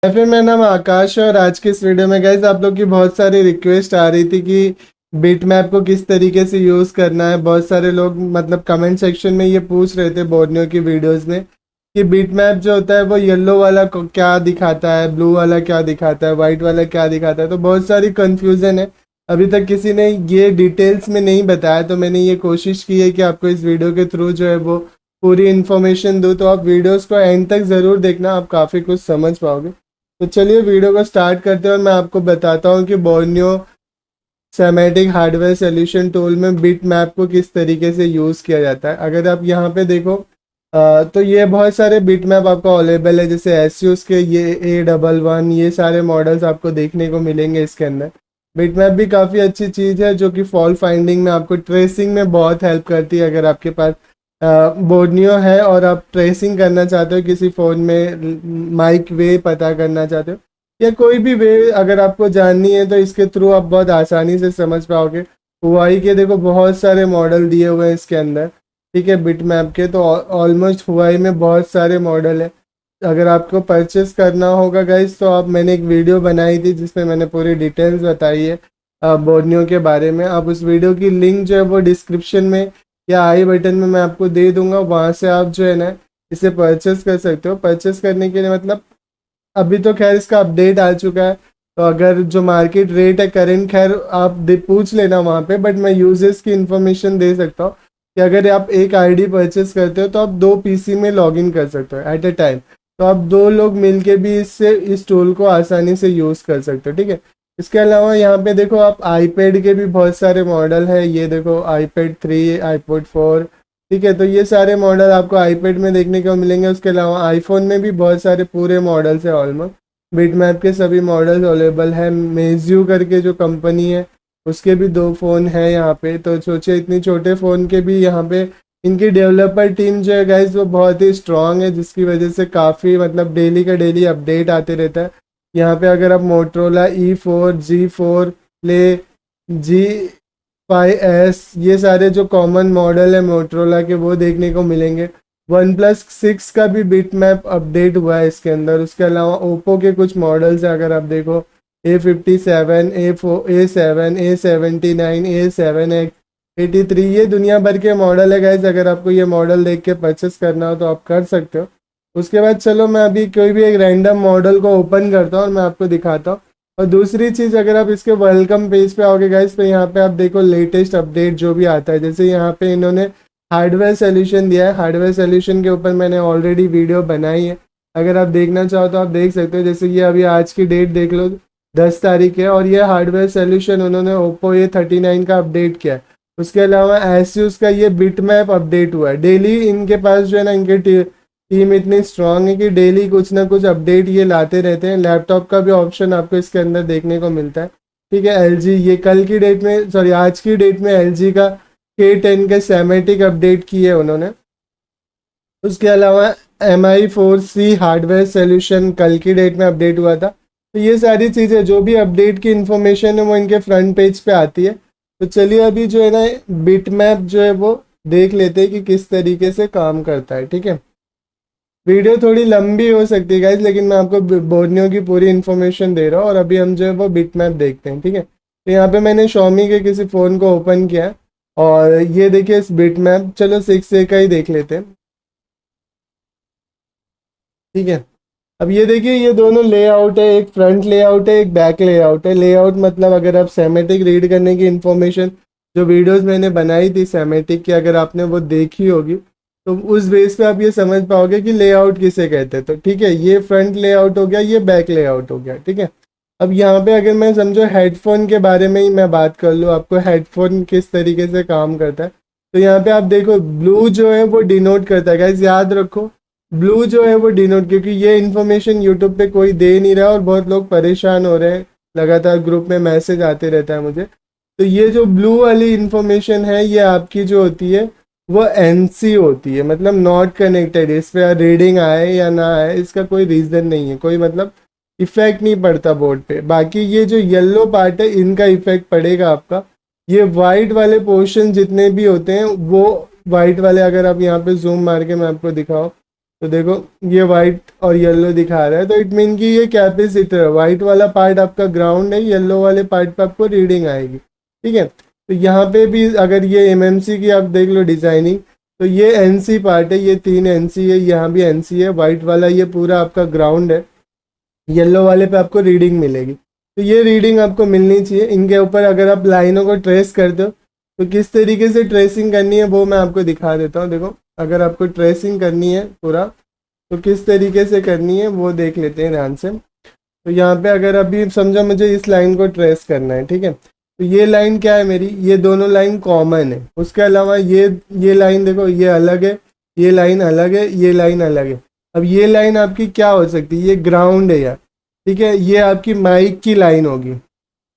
फिर मेरा नाम आकाश है और आज की इस वीडियो में गाइज आप लोग की बहुत सारी रिक्वेस्ट आ रही थी कि बिट मैप को किस तरीके से यूज़ करना है। बहुत सारे लोग मतलब कमेंट सेक्शन में ये पूछ रहे थे बोर्नियो की वीडियोस में कि बिट मैप जो होता है वो येलो वाला क्या दिखाता है, ब्लू वाला क्या दिखाता है, वाइट वाला क्या दिखाता है। तो बहुत सारी कन्फ्यूज़न है, अभी तक किसी ने ये डिटेल्स में नहीं बताया। तो मैंने ये कोशिश की है कि आपको इस वीडियो के थ्रू जो है वो पूरी इन्फॉर्मेशन दूँ। तो आप वीडियोज़ को एंड तक ज़रूर देखना, आप काफ़ी कुछ समझ पाओगे। तो चलिए वीडियो को स्टार्ट करते हैं और मैं आपको बताता हूँ कि Borneo semantic hardware solution tool में बिट मैप को किस तरीके से यूज़ किया जाता है। अगर आप यहाँ पे देखो तो ये बहुत सारे बिट मैप आपको अवेलेबल है, जैसे एसयूस के ये A11 ये सारे मॉडल्स आपको देखने को मिलेंगे इसके अंदर। बिट मैप भी काफ़ी अच्छी चीज़ है जो कि फॉल्ट फाइंडिंग में, आपको ट्रेसिंग में बहुत हेल्प करती है। अगर आपके पास बोर्नियो है और आप ट्रेसिंग करना चाहते हो, किसी फ़ोन में माइक वे पता करना चाहते हो या कोई भी वे अगर आपको जाननी है, तो इसके थ्रू आप बहुत आसानी से समझ पाओगे। हुआई के देखो बहुत सारे मॉडल दिए हुए हैं इसके अंदर, ठीक है, बिट मैप के। तो ऑलमोस्ट हुआई में बहुत सारे मॉडल है। अगर आपको परचेस करना होगा गाइस तो आप, मैंने एक वीडियो बनाई थी जिसमें मैंने पूरी डिटेल्स बताई है बोर्नियो के बारे में। आप उस वीडियो की लिंक जो है वो डिस्क्रिप्शन में या आई बटन में मैं आपको दे दूंगा, वहाँ से आप जो है ना इसे परचेस कर सकते हो। परचेस करने के लिए मतलब अभी तो खैर इसका अपडेट आ चुका है, तो अगर जो मार्केट रेट है करंट, खैर आप पूछ लेना वहाँ पे। बट मैं यूजर्स की इन्फॉर्मेशन दे सकता हूँ कि अगर आप एक आईडी परचेस करते हो तो आप 2 पीसी में लॉगिन कर सकते हो एट ए टाइम। तो आप 2 लोग मिलके भी इससे इस टूल को आसानी से यूज़ कर सकते हो, ठीक है। इसके अलावा यहाँ पे देखो आप आईपैड के भी बहुत सारे मॉडल है। ये देखो iPad 3, iPod 4, ठीक है। तो ये सारे मॉडल आपको आईपैड में देखने को मिलेंगे। उसके अलावा आईफोन में भी बहुत सारे पूरे मॉडल्स है। ऑलमोस्ट बिटमैप के सभी मॉडल्स अवेलेबल है। मेज्यू करके जो कंपनी है उसके भी 2 फ़ोन है यहाँ पे। तो सोचे इतनी छोटे फ़ोन के भी यहाँ पे इनकी डेवलपर टीम जो है गाइज वो बहुत ही स्ट्रांग है, जिसकी वजह से काफ़ी मतलब डेली का डेली अपडेट आते रहता है। यहाँ पे अगर आप मोटरोला E4, G4 ले, G5S, ये सारे जो कॉमन मॉडल है मोटरोला के वो देखने को मिलेंगे। OnePlus 6 का भी बिट मैप अपडेट हुआ है इसके अंदर। उसके अलावा ओप्पो के कुछ मॉडल्स हैं, अगर आप देखो A57, A7, A79, A7X, 83, ये दुनिया भर के मॉडल है गाइज। अगर आपको ये मॉडल देख के परचेस करना हो तो आप कर सकते हो। उसके बाद चलो मैं अभी कोई भी एक रैंडम मॉडल को ओपन करता हूँ और मैं आपको दिखाता हूँ। और दूसरी चीज़, अगर आप इसके वेलकम पेज पे आओगे गाइस तो यहाँ पे आप देखो लेटेस्ट अपडेट जो भी आता है। जैसे यहाँ पे इन्होंने हार्डवेयर सोल्यूशन दिया है। हार्डवेयर सोल्यूशन के ऊपर मैंने ऑलरेडी वीडियो बनाई है, अगर आप देखना चाहो तो आप देख सकते हो। जैसे ये अभी आज की डेट देख लो, 10 तारीख है, और ये हार्डवेयर सोल्यूशन उन्होंने ओप्पो A39 का अपडेट किया है। उसके अलावा एसूस का ये बिट मैप अपडेट हुआ है। डेली इनके पास जो है ना, इनके टीम इतनी स्ट्रांग है कि डेली कुछ ना कुछ अपडेट ये लाते रहते हैं। लैपटॉप का भी ऑप्शन आपको इसके अंदर देखने को मिलता है, ठीक है। LG, ये कल की डेट में, सॉरी आज की डेट में LG का K10 के सेमेटिक अपडेट किए है उन्होंने। उसके अलावा MI4C हार्डवेयर सोल्यूशन कल की डेट में अपडेट हुआ था। तो ये सारी चीज़ें जो भी अपडेट की इन्फॉर्मेशन है वो इनके फ्रंट पेज पे आती है। तो चलिए अभी जो है ना बिट मैप जो है वो देख लेते हैं कि किस तरीके से काम करता है, ठीक है। वीडियो थोड़ी लंबी हो सकती है गाइज, लेकिन मैं आपको बोर्नियो की पूरी इन्फॉर्मेशन दे रहा हूँ। और अभी हम जो है वो बिट मैप देखते हैं, ठीक है। तो यहाँ पे मैंने Xiaomi के किसी फ़ोन को ओपन किया है और ये देखिए इस बिट मैप, चलो 6A का ही देख लेते हैं, ठीक है। अब ये देखिए ये दोनों लेआउट है, एक फ्रंट लेआउट है, एक बैक लेआउट है। लेआउट मतलब अगर आप सेमेटिक रीड करने की इन्फॉर्मेशन, जो वीडियोस मैंने बनाई थी सेमेटिक की, अगर आपने वो देखी होगी तो उस बेस पे आप ये समझ पाओगे कि लेआउट किसे कहते हैं। तो ठीक है, ये फ्रंट लेआउट हो गया, ये बैक लेआउट हो गया, ठीक है। अब यहाँ पे अगर मैं समझो हेडफोन के बारे में ही मैं बात कर लूँ, आपको हेडफोन किस तरीके से काम करता है, तो यहाँ पे आप देखो ब्लू जो है वो डिनोट करता है गाइस, याद रखो ब्लू जो है वो डिनोट, क्योंकि ये इन्फॉर्मेशन यूट्यूब पे कोई दे नहीं रहा और बहुत लोग परेशान हो रहे हैं, लगातार ग्रुप में मैसेज आते रहता है मुझे। तो ये जो ब्लू वाली इन्फॉर्मेशन है ये आपकी जो होती है वो NC होती है, मतलब नॉट कनेक्टेड। इस पर रीडिंग आए या ना आए इसका कोई रीज़न नहीं है, कोई मतलब इफेक्ट नहीं पड़ता बोर्ड पे। बाकी ये जो येलो पार्ट है इनका इफेक्ट पड़ेगा आपका। ये वाइट वाले पोर्शन जितने भी होते हैं वो वाइट वाले, अगर आप यहाँ पे जूम मार के मैं आपको दिखाऊँ तो देखो ये वाइट और येलो दिखा रहा है, तो इट मीन कि ये कैपेसिटर, वाइट वाला पार्ट आपका ग्राउंड है, येलो वाले पार्ट पे आपको रीडिंग आएगी। ठीक है, तो यहाँ पे भी अगर ये एमएमसी की आप देख लो डिजाइनिंग, तो ये एनसी पार्ट है, ये 3 एनसी है, यहाँ भी एनसी है, वाइट वाला ये पूरा आपका ग्राउंड है, येलो वाले पे आपको रीडिंग मिलेगी। तो ये रीडिंग आपको मिलनी चाहिए। इनके ऊपर अगर आप लाइनों को ट्रेस करते हो तो किस तरीके से ट्रेसिंग करनी है वो मैं आपको दिखा देता हूँ। देखो अगर आपको ट्रेसिंग करनी है पूरा तो किस तरीके से करनी है वो देख लेते हैं ध्यान से। तो यहाँ पे अगर अभी समझो मुझे इस लाइन को ट्रेस करना है, ठीक है, तो ये लाइन क्या है मेरी, ये दोनों लाइन कॉमन है। उसके अलावा ये लाइन देखो ये अलग है, ये लाइन अलग है, ये लाइन अलग है। अब ये लाइन आपकी क्या हो सकती है, ये ग्राउंड है यार, ठीक है, ये आपकी माइक की लाइन होगी।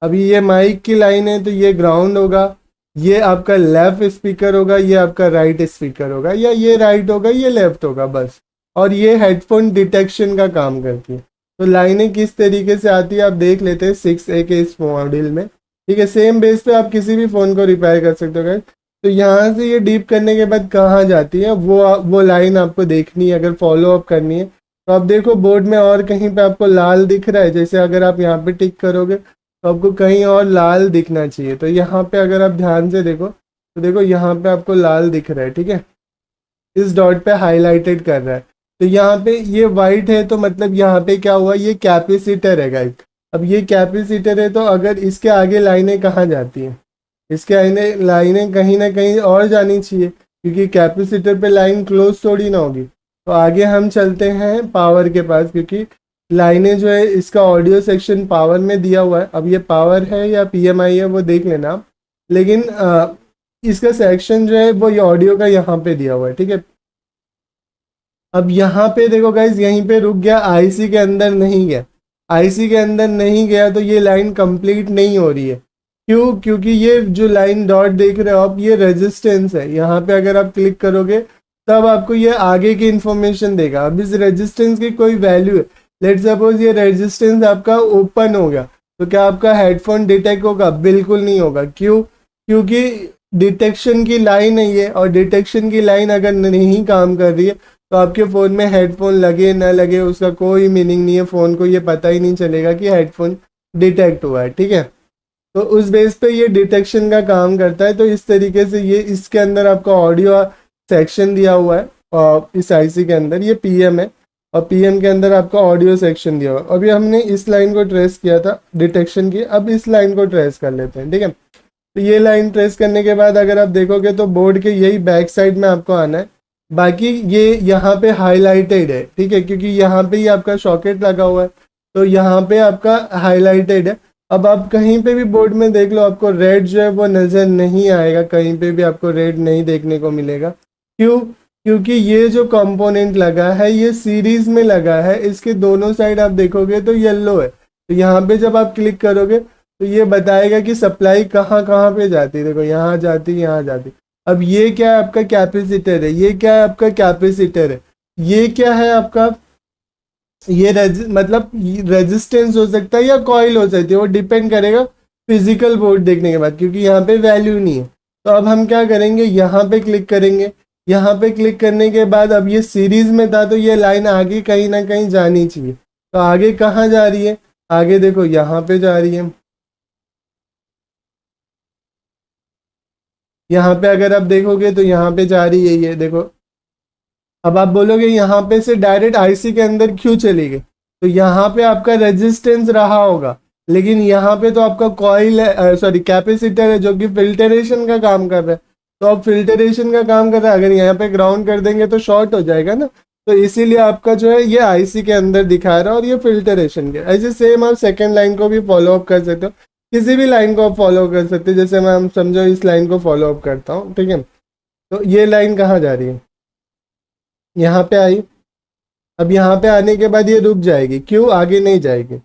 अभी ये माइक की लाइन है तो ये ग्राउंड होगा, ये आपका लेफ्ट स्पीकर होगा, ये आपका राइट स्पीकर होगा, या ये राइट होगा ये लेफ्ट होगा बस। और ये हेडफोन डिटेक्शन का काम करती है। तो लाइनें किस तरीके से आती है आप देख लेते हैं 6A के इस मॉडल में। ठीक है, सेम बेस पे आप किसी भी फ़ोन को रिपेयर कर सकते हो गाइस। तो यहाँ से ये डीप करने के बाद कहाँ जाती है वो लाइन आपको देखनी है, अगर फॉलो अप करनी है। तो आप देखो बोर्ड में और कहीं पे आपको लाल दिख रहा है, जैसे अगर आप यहाँ पे टिक करोगे तो आपको कहीं और लाल दिखना चाहिए। तो यहाँ पे अगर आप ध्यान से देखो तो देखो यहाँ पे आपको लाल दिख रहा है, ठीक है, इस डॉट पे हाईलाइटेड कर रहा है। तो यहाँ पे ये वाइट है तो मतलब यहाँ पे क्या हुआ, ये कैपेसिटर है गाइस। अब ये कैपेसिटर है तो अगर इसके आगे लाइनें कहाँ जाती हैं, इसके आगे लाइनें कहीं ना कहीं और जानी चाहिए, क्योंकि कैपेसिटर पे लाइन क्लोज थोड़ी ना होगी। तो आगे हम चलते हैं पावर के पास, क्योंकि लाइनें जो है इसका ऑडियो सेक्शन पावर में दिया हुआ है। अब ये पावर है या पीएमआई है वो देख लेना आप, लेकिन इसका सेक्शन जो है वो ये ऑडियो का यहाँ पे दिया हुआ है। ठीक है, अब यहाँ पे देखो गाइज यहीं पे रुक गया, आईसी के अंदर नहीं गया। आईसी के अंदर नहीं गया तो ये लाइन कंप्लीट नहीं हो रही है। क्यों? क्योंकि ये जो लाइन डॉट देख रहे हो आप, ये रेजिस्टेंस है। यहाँ पे अगर आप क्लिक करोगे तब आपको ये आगे की इंफॉर्मेशन देगा। अब इस रेजिस्टेंस की कोई वैल्यू है, लेट सपोज ये रेजिस्टेंस आपका ओपन हो गया, तो क्या आपका हेडफोन डिटेक्ट होगा? बिल्कुल नहीं होगा। क्यों? क्योंकि डिटेक्शन की लाइन है ये, और डिटेक्शन की लाइन अगर नहीं काम कर रही है तो आपके फ़ोन में हेडफोन लगे ना लगे उसका कोई मीनिंग नहीं है। फ़ोन को ये पता ही नहीं चलेगा कि हेडफोन डिटेक्ट हुआ है। ठीक है, तो उस बेस पे ये डिटेक्शन का काम करता है। तो इस तरीके से ये इसके अंदर आपका ऑडियो सेक्शन दिया हुआ है, और इस आईसी के अंदर ये पीएम है, और पीएम के अंदर आपका ऑडियो सेक्शन दिया हुआ है। अभी हमने इस लाइन को ट्रेस किया था डिटेक्शन की, अब इस लाइन को ट्रेस कर लेते हैं। ठीक है, तो ये लाइन ट्रेस करने के बाद अगर आप देखोगे तो बोर्ड के यही बैक साइड में आपको आना है। बाकी ये यहाँ पे हाईलाइटेड है, ठीक है, क्योंकि यहाँ पे ही आपका सॉकेट लगा हुआ है, तो यहाँ पे आपका हाईलाइटेड है। अब आप कहीं पे भी बोर्ड में देख लो आपको रेड जो है वो नज़र नहीं आएगा, कहीं पे भी आपको रेड नहीं देखने को मिलेगा। क्यों? क्योंकि ये जो कंपोनेंट लगा है ये सीरीज में लगा है, इसके दोनों साइड आप देखोगे तो येलो है। तो यहाँ पे जब आप क्लिक करोगे तो ये बताएगा कि सप्लाई कहाँ कहाँ पे जाती है। देखो यहाँ जाती, यहाँ जाती। अब ये क्या है? आपका कैपेसिटर है। ये क्या है? आपका कैपेसिटर है। ये क्या है? आपका ये मतलब रेजिस्टेंस हो सकता है या कॉइल हो सकती है, वो डिपेंड करेगा फिजिकल बोर्ड देखने के बाद, क्योंकि यहाँ पे वैल्यू नहीं है। तो अब हम क्या करेंगे, यहाँ पे क्लिक करेंगे। यहाँ पे क्लिक करने के बाद अब ये सीरीज में था तो ये लाइन आगे कहीं ना कहीं जानी चाहिए। तो आगे कहाँ जा रही है? आगे देखो यहाँ पे जा रही है। यहाँ पे अगर आप देखोगे तो यहाँ पे जा रही है ये देखो। अब आप बोलोगे यहाँ पे से डायरेक्ट आईसी के अंदर क्यों चली गई? तो यहाँ पे आपका रेजिस्टेंस रहा होगा, लेकिन यहाँ पे तो आपका कॉइल है, सॉरी कैपेसिटर है, जो कि फिल्टरेशन का काम कर रहा है। तो अब फिल्टरेशन का काम कर रहा है, अगर यहाँ पे ग्राउंड कर देंगे तो शॉर्ट हो जाएगा ना। तो इसीलिए आपका जो है ये आईसी के अंदर दिखा रहा है, और ये फिल्टरेशन के। ऐसे सेम आप सेकेंड लाइन को भी फॉलो अप कर सकते हो, किसी भी लाइन को आप फॉलो कर सकते हो। जैसे मैं हम समझो इस लाइन को फॉलो अप करता हूँ, ठीक है, तो ये लाइन कहाँ जा रही है? यहाँ पे आई। अब यहाँ पे आने के बाद ये रुक जाएगी। क्यों? आगे नहीं जाएगी।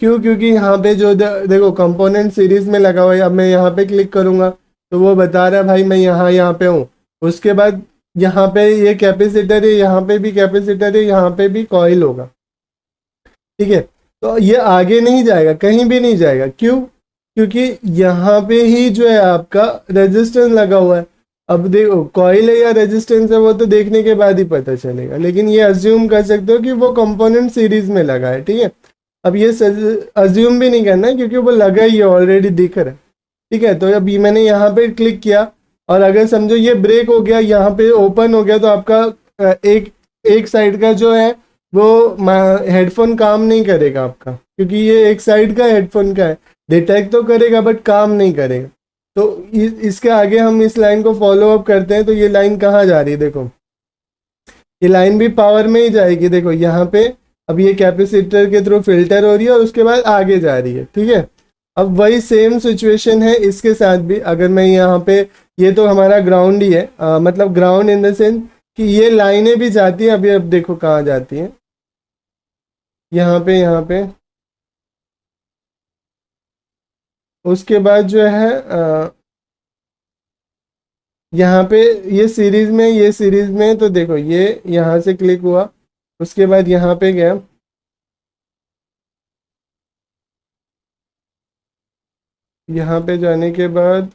क्यों? क्योंकि यहाँ पे जो देखो कंपोनेंट सीरीज में लगा हुआ है। अब मैं यहाँ पे क्लिक करूंगा तो वो बता रहा है भाई मैं यहाँ पे हूँ। उसके बाद यहाँ पे ये कैपेसिटर है, यहाँ पे भी कैपेसिटर है, यहाँ पे भी कॉइल होगा। ठीक है, तो ये आगे नहीं जाएगा, कहीं भी नहीं जाएगा। क्यों? क्योंकि यहाँ पे ही जो है आपका रेजिस्टेंस लगा हुआ है। अब देखो कॉइल है या रेजिस्टेंस है वो तो देखने के बाद ही पता चलेगा, लेकिन ये अज्यूम कर सकते हो कि वो कंपोनेंट सीरीज में लगा है, ठीक है। अब ये अज्यूम भी नहीं करना है क्योंकि वो लगा ही है, ऑलरेडी दिख रहा है, ठीक है। तो अभी मैंने यहाँ पे क्लिक किया और अगर समझो ये ब्रेक हो गया, यहाँ पे ओपन हो गया, तो आपका एक एक साइड का जो है वो हेडफोन काम नहीं करेगा आपका, क्योंकि ये एक साइड का हेडफोन का है। डिटेक्ट तो करेगा बट काम नहीं करेगा। तो इसके आगे हम इस लाइन को फॉलो अप करते हैं। तो ये लाइन कहाँ जा रही है, देखो ये लाइन भी पावर में ही जाएगी। देखो यहाँ पे अब ये कैपेसिटर के थ्रू फिल्टर हो रही है और उसके बाद आगे जा रही है, ठीक है। अब वही सेम सिचुएशन है इसके साथ भी। अगर मैं यहाँ पे, ये तो हमारा ग्राउंड ही है, मतलब ग्राउंड इन द सेंस कि ये लाइनें भी जाती हैं। अभी अब देखो कहाँ जाती हैं, यहाँ पे उसके बाद जो है यहाँ पे ये सीरीज में तो देखो ये यहाँ से क्लिक हुआ, उसके बाद यहाँ पे गया, यहाँ पे जाने के बाद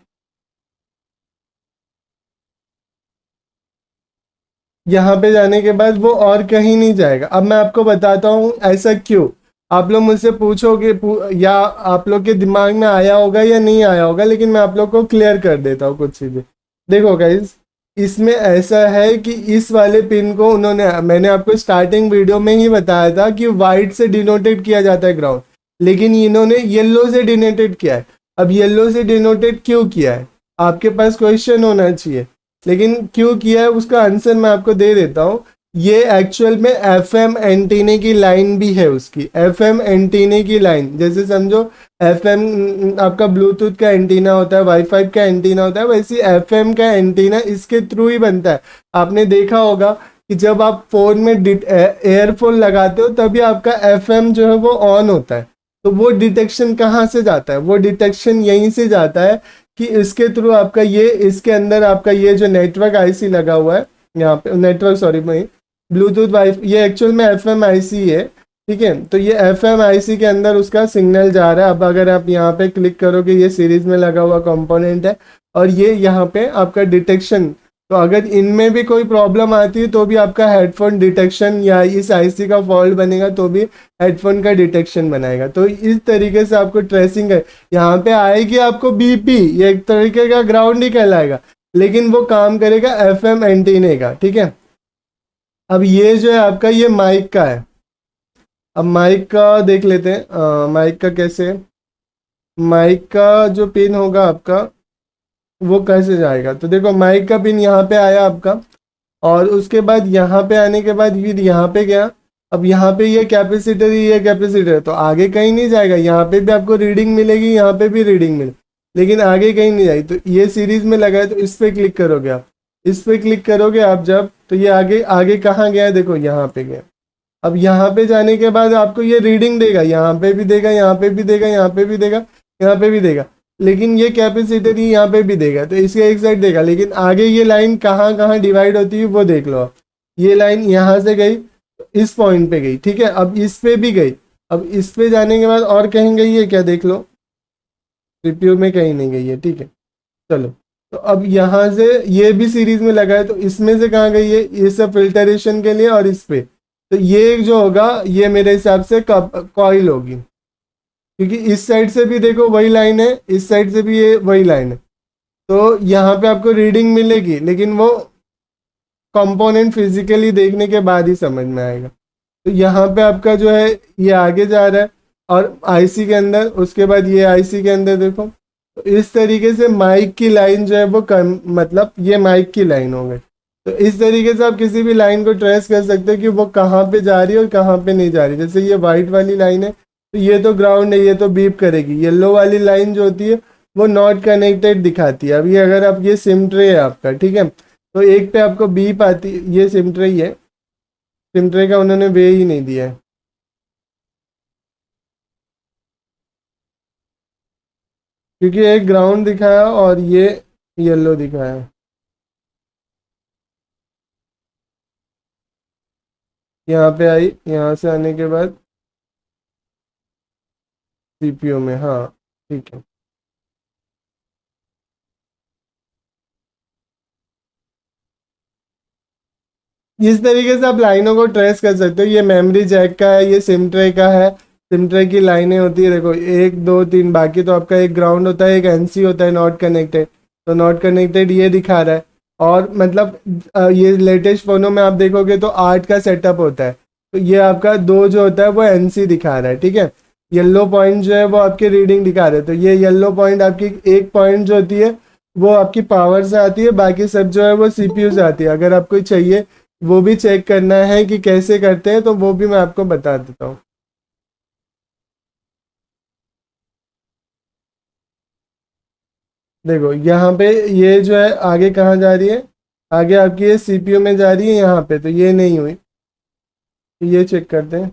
यहाँ पे जाने के बाद वो और कहीं नहीं जाएगा। अब मैं आपको बताता हूँ ऐसा क्यों। आप लोग मुझसे पूछोगे या आप लोग के दिमाग में आया होगा या नहीं आया होगा, लेकिन मैं आप लोग को क्लियर कर देता हूँ कुछ चीजें। देखो गाइज, इसमें ऐसा है कि इस वाले पिन को उन्होंने, मैंने आपको स्टार्टिंग वीडियो में ही बताया था कि वाइट से डिनोटेड किया जाता है ग्राउंड, लेकिन इन्होंने येलो से डिनोटेड किया है। अब येलो से डिनोटेड क्यों किया है, आपके पास क्वेश्चन होना चाहिए, लेकिन क्यों किया है उसका आंसर मैं आपको दे देता हूँ। ये एक्चुअल में एफएम एंटीने की लाइन भी है, उसकी एफएम एंटीने की लाइन, जैसे समझो एफएम आपका ब्लूटूथ का एंटीना होता है, वाईफाई का एंटीना होता है, वैसे एफएम का एंटीना इसके थ्रू ही बनता है। आपने देखा होगा कि जब आप फोन में एयरफोन लगाते हो तभी आपका एफएम जो है वो ऑन होता है। तो वो डिटेक्शन कहाँ से जाता है, वो डिटेक्शन यहीं से जाता है कि इसके थ्रू आपका ये, इसके अंदर आपका ये जो नेटवर्क आईसी लगा हुआ है, यहाँ पे नेटवर्क, सॉरी मैं ब्लूटूथ वाई, ये एक्चुअल में एफ एम आई सी है, ठीक है। तो ये एफ एम आई सी के अंदर उसका सिग्नल जा रहा है। अब अगर आप यहाँ पे क्लिक करोगे, ये सीरीज में लगा हुआ कंपोनेंट है और ये यहाँ पे आपका डिटेक्शन। तो अगर इनमें भी कोई प्रॉब्लम आती है तो भी आपका हेडफोन डिटेक्शन या इस आईसी का फॉल्ट बनेगा तो भी हेडफोन का डिटेक्शन बनाएगा। तो इस तरीके से आपको ट्रेसिंग है। यहाँ पे आएगी आपको बीपी, ये एक तरीके का ग्राउंड ही कहलाएगा, लेकिन वो काम करेगा एफएम एंटीने का, ठीक है। अब ये जो है आपका ये माइक का है। अब माइक का देख लेते हैं, माइक का कैसे, माइक का जो पिन होगा आपका वो कैसे जाएगा। तो देखो माइक का पिन यहाँ पे आया आपका, और उसके बाद यहाँ पे आने के बाद फिर यहाँ पे गया। अब यहाँ पे ये कैपेसिटर ही, ये कैपेसिटर तो आगे कहीं नहीं जाएगा। यहाँ पे भी आपको रीडिंग मिलेगी, यहाँ पे भी रीडिंग मिले, लेकिन आगे कहीं नहीं जाएगी। तो ये सीरीज में लगा है, तो इस पे क्लिक करोगे आप, इस पे क्लिक करोगे आप जब, तो ये आगे आगे कहाँ गया है, देखो यहाँ पे गया। अब यहाँ पे जाने के बाद आपको ये रीडिंग देगा, यहाँ पे भी देगा, यहाँ पे भी देगा, यहाँ पे भी देगा, यहाँ पे भी देगा, लेकिन ये कैपेसिटर ही यहाँ पे भी देगा, तो इसके एक साइड देगा। लेकिन आगे ये लाइन कहाँ कहाँ डिवाइड होती है वो देख लो आप। ये लाइन यहाँ से गई, इस पॉइंट पे गई, ठीक है। अब इस पे भी गई। अब इस पे जाने के बाद और कहीं गई है क्या, देख लो, सीपीयू में कहीं नहीं गई है, ठीक है। चलो, तो अब यहाँ से ये भी सीरीज में लगा है, तो इसमें से कहाँ गई है, ये सब फिल्टरेशन के लिए, और इस पे। तो ये जो होगा ये मेरे हिसाब से कॉइल होगी, क्योंकि इस साइड से भी देखो वही लाइन है, इस साइड से भी ये वही लाइन है। तो यहाँ पे आपको रीडिंग मिलेगी, लेकिन वो कंपोनेंट फिजिकली देखने के बाद ही समझ में आएगा। तो यहाँ पे आपका जो है ये आगे जा रहा है, और आईसी के अंदर, उसके बाद ये आईसी के अंदर देखो। तो इस तरीके से माइक की लाइन जो है वो मतलब ये माइक की लाइन हो गई। तो इस तरीके से आप किसी भी लाइन को ट्रेस कर सकते हो कि वो कहाँ पे जा रही है और कहाँ पे नहीं जा रही। जैसे ये वाइट वाली लाइन है, तो ये तो ग्राउंड है, ये तो बीप करेगी। येलो वाली लाइन जो होती है वो नॉट कनेक्टेड दिखाती है। अब ये अगर आप, ये सिम ट्रे है आपका, ठीक है, तो एक पे आपको बीप आती, ये सिम ट्रे ही है, सिम ट्रे का उन्होंने वे ही नहीं दिया है, क्योंकि एक ग्राउंड दिखाया और ये येलो दिखाया। यहाँ पे आई, यहाँ से आने के बाद सीपीयू में, हाँ ठीक है। इस तरीके से आप लाइनों को ट्रेस कर सकते हो। ये मेमोरी जैक का है, ये सिम ट्रे का है। सिम ट्रे की लाइनें होती है, देखो 1 2 3, बाकी तो आपका एक ग्राउंड होता है, एक एनसी होता है नॉट कनेक्टेड, तो नॉट कनेक्टेड ये दिखा रहा है। और मतलब ये लेटेस्ट फोनों में आप देखोगे तो 8 का सेटअप होता है, तो ये आपका 2 जो होता है वो एनसी दिखा रहा है, ठीक है। येलो पॉइंट जो है वो आपके रीडिंग दिखा रहे हैं, तो ये येलो पॉइंट आपकी एक पॉइंट जो होती है वो आपकी पावर से आती है, बाकी सब जो है वो सीपीयू से आती है। अगर आपको चाहिए वो भी चेक करना है कि कैसे करते हैं, तो वो भी मैं आपको बता देता हूँ। देखो यहाँ पे ये जो है आगे कहाँ जा रही है, आगे आपकी ये सीपीयू में जा रही है यहाँ पे, तो ये नहीं हुई। तो ये चेक करते हैं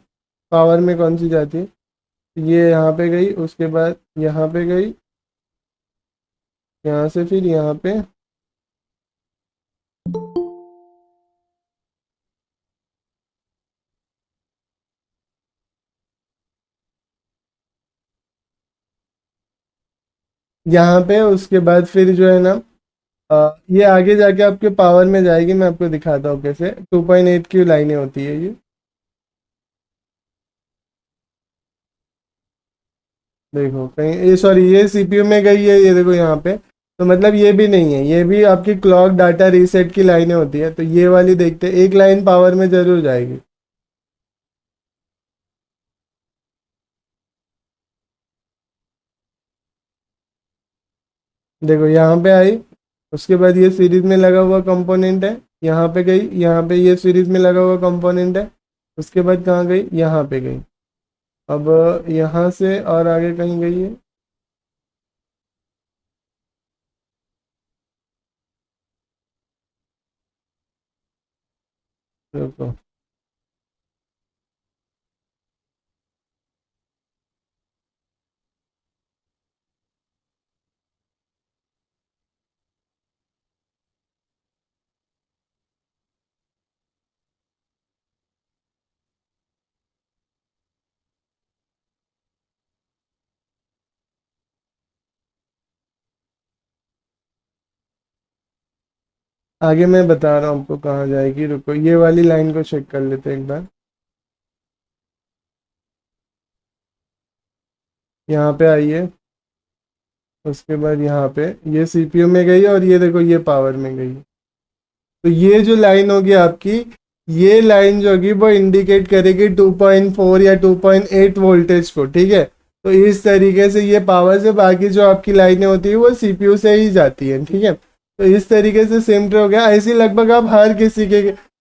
पावर में कौन सी जाती है। ये यहाँ पे गई, उसके बाद यहाँ पे गई, यहाँ से फिर यहाँ पे। यहाँ पे उसके बाद फिर जो है ना ये आगे जाके आपके पावर में जाएगी। मैं आपको दिखाता हूँ कैसे। 2.8 की लाइनें होती है ये, देखो कहीं ये, सॉरी ये सीपीयू में गई है, ये देखो यहाँ पे। तो मतलब ये भी नहीं है, ये भी आपकी क्लॉक डाटा रीसेट की लाइनें होती है। तो ये वाली देखते हैं, एक लाइन पावर में जरूर जाएगी। देखो यहाँ पे आई, उसके बाद ये सीरीज में लगा हुआ कंपोनेंट है, यहाँ पे गई, यहाँ पे ये सीरीज में लगा हुआ कंपोनेंट है। उसके बाद कहाँ गई, यहाँ पे गई। अब यहाँ से और आगे कहीं गई है, रुको। आगे मैं बता रहा हूँ आपको कहाँ जाएगी, रुको ये वाली लाइन को चेक कर लेते हैं एक बार। यहाँ पे आइए, उसके बाद यहाँ पे ये सीपीयू में गई, और ये देखो ये पावर में गई। तो ये जो लाइन होगी आपकी, ये लाइन जो होगी वो इंडिकेट करेगी 2.4 या 2.8 वोल्टेज को, ठीक है। तो इस तरीके से ये पावर से, बाकी जो आपकी लाइनें होती है वो सीपीयू से ही जाती है, ठीक है। तो इस तरीके से सिमट हो गया। ऐसे लगभग आप हर किसी के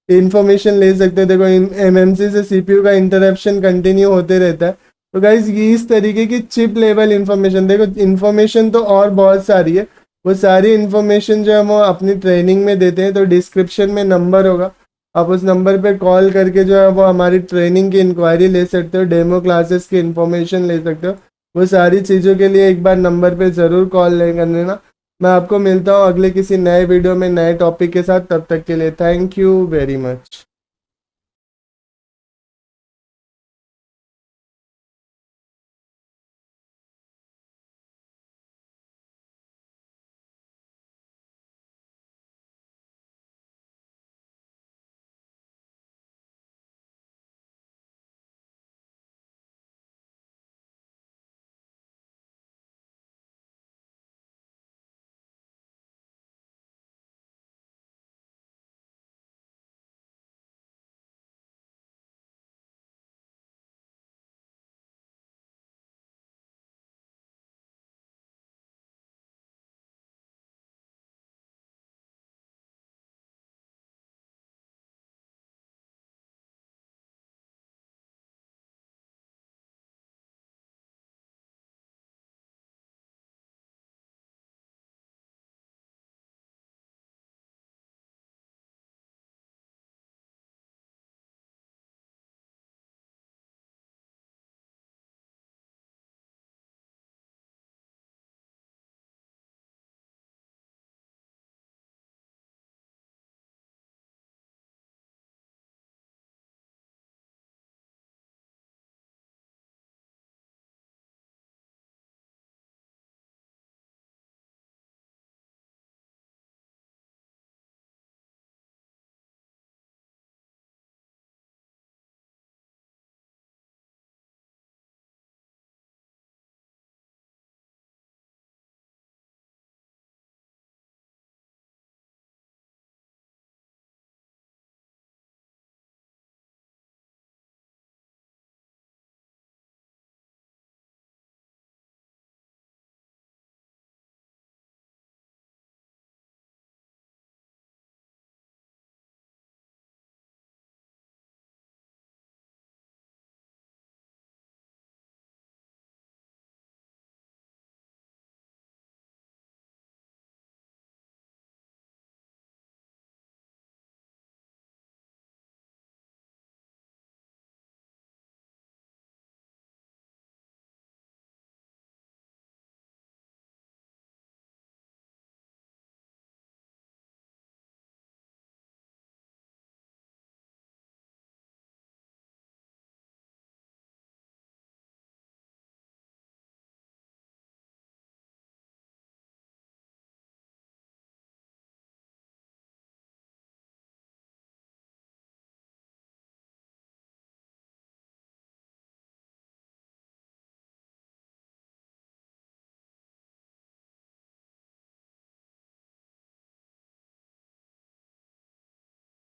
इंफॉर्मेशन ले सकते हो। देखो एमएमसी से सीपीयू का इंटरप्शन कंटिन्यू होते रहता है। तो गाइज ये इस तरीके की चिप लेवल इंफॉर्मेशन, देखो इंफॉर्मेशन तो और बहुत सारी है, वो सारी इन्फॉर्मेशन जो हम अपनी ट्रेनिंग में देते हैं। तो डिस्क्रिप्शन में नंबर होगा, आप उस नंबर पे कॉल करके जो है वो हमारी ट्रेनिंग की इंक्वायरी ले सकते हो, डेमो क्लासेस की इन्फॉर्मेशन ले सकते हो। वो सारी चीज़ों के लिए एक बार नंबर पे ज़रूर कॉल ले कर लेना। मैं आपको मिलता हूँ अगले किसी नए वीडियो में नए टॉपिक के साथ। तब तक के लिए थैंक यू वेरी मच।